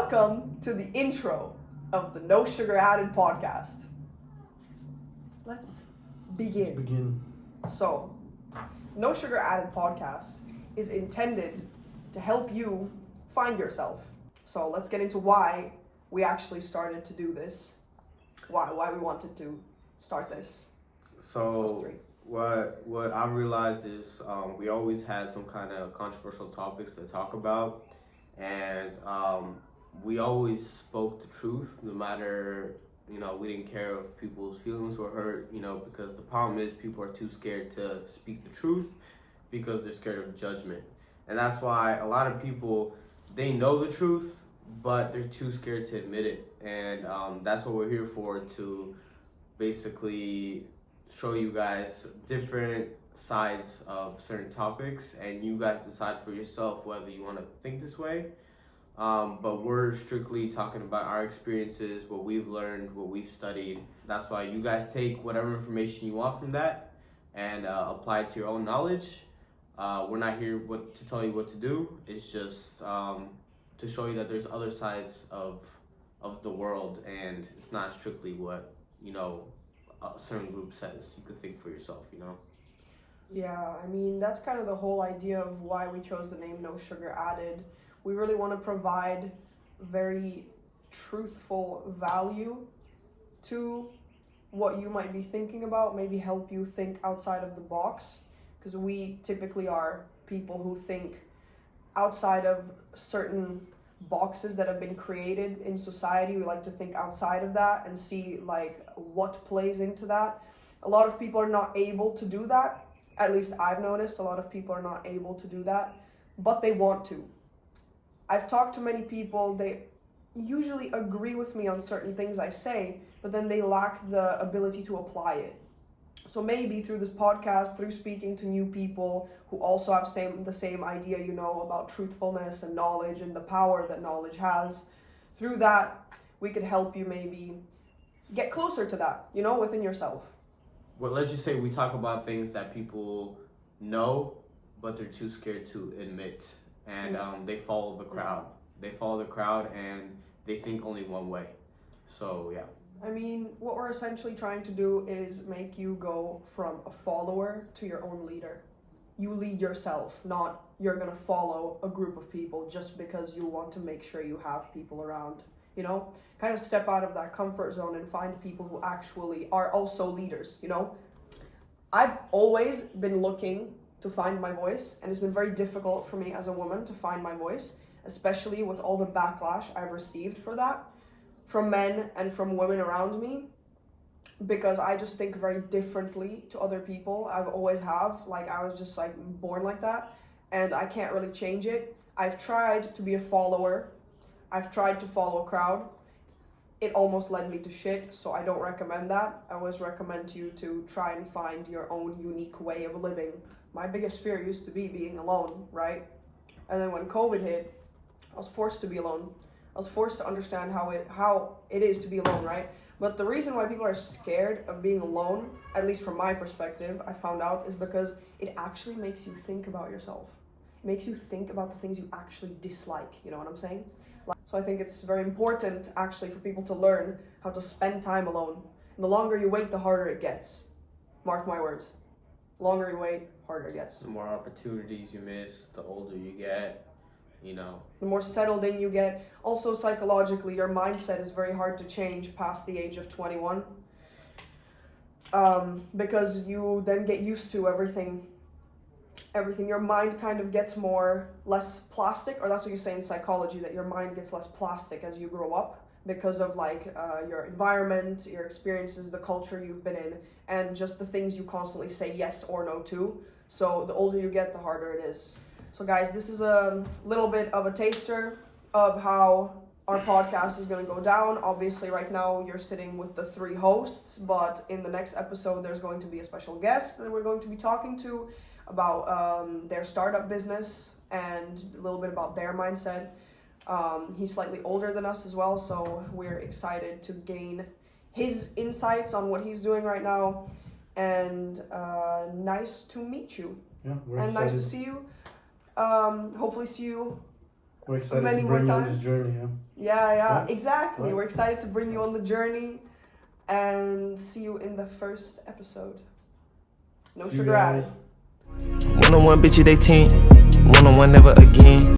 Welcome to the intro of the No Sugar Added podcast. Let's begin. So, No Sugar Added podcast is intended to help you find yourself. So let's get into why we actually started to do this. Why we wanted to start this. So what I've realized is we always had some kind of controversial topics to talk about, and we always spoke the truth, no matter, we didn't care if people's feelings were hurt, because the problem is people are too scared to speak the truth because they're scared of judgment. And that's why a lot of people, they know the truth, but they're too scared to admit it. And that's what we're here for, to basically show you guys different sides of certain topics, and you guys decide for yourself whether you want to think this way. But we're strictly talking about our experiences, what we've learned, what we've studied. That's why you guys take whatever information you want from that and apply it to your own knowledge. We're not here to tell you what to do. It's just to show you that there's other sides of the world, and it's not strictly what a certain group says. You could think for yourself. Yeah, I mean, that's kind of the whole idea of why we chose the name No Sugar Added. We really want to provide very truthful value to what you might be thinking about, maybe help you think outside of the box, because we typically are people who think outside of certain boxes that have been created in society. We like to think outside of that and see like what plays into that. A lot of people are not able to do that. At least I've noticed a lot of people are not able to do that, but they want to. I've talked to many people, they usually agree with me on certain things I say, but then they lack the ability to apply it. So maybe through this podcast, through speaking to new people who also have the same idea, about truthfulness and knowledge and the power that knowledge has, through that, we could help you maybe get closer to that, within yourself. Well, let's just say we talk about things that people know, but they're too scared to admit. And they follow the crowd. They follow the crowd, and they think only one way. So, yeah. I mean, what we're essentially trying to do is make you go from a follower to your own leader. You lead yourself, not you're going to follow a group of people just because you want to make sure you have people around. Kind of step out of that comfort zone and find people who actually are also leaders, I've always been looking to find my voice, and it's been very difficult for me as a woman to find my voice, especially with all the backlash I've received for that from men and from women around me, because I just think very differently to other people. I've always have, I was just born like that, and I can't really change it. I've tried to be a follower. I've tried to follow a crowd. It almost led me to shit, so I don't recommend that. I always recommend you to try and find your own unique way of living. My biggest fear used to be being alone, right? And then when COVID hit, I was forced to be alone. I was forced to understand how it is to be alone, right? But the reason why people are scared of being alone, at least from my perspective, I found out, is because it actually makes you think about yourself. It makes you think about the things you actually dislike, you know what I'm saying? So I think it's very important, actually, for people to learn how to spend time alone. And the longer you wait, the harder it gets. Mark my words. The longer you wait, harder it gets. The more opportunities you miss, the older you get, The more settled in you get. Also, psychologically, your mindset is very hard to change past the age of 21. Because you then get used to everything. Your mind kind of gets less plastic, or that's what you say in psychology, that your mind gets less plastic as you grow up because of your environment, your experiences, the culture you've been in, and just the things you constantly say yes or no to. So the older you get, the harder it is. So guys, this is a little bit of a taster of how our podcast is going to go down. Obviously, right now you're sitting with the 3 hosts, but in the next episode, there's going to be a special guest that we're going to be talking to about their startup business and a little bit about their mindset. He's slightly older than us as well, so we're excited to gain his insights on what he's doing right now. And nice to meet you. Yeah, we're and excited. nice to see you. Hopefully see you We're excited many to more bring you on times. this journey, yeah. Yeah, exactly. Right. We're excited to bring you on the journey and see you in the first episode. No See you sugar added. guys. One-on-one bitch at 18, one-on-one never again.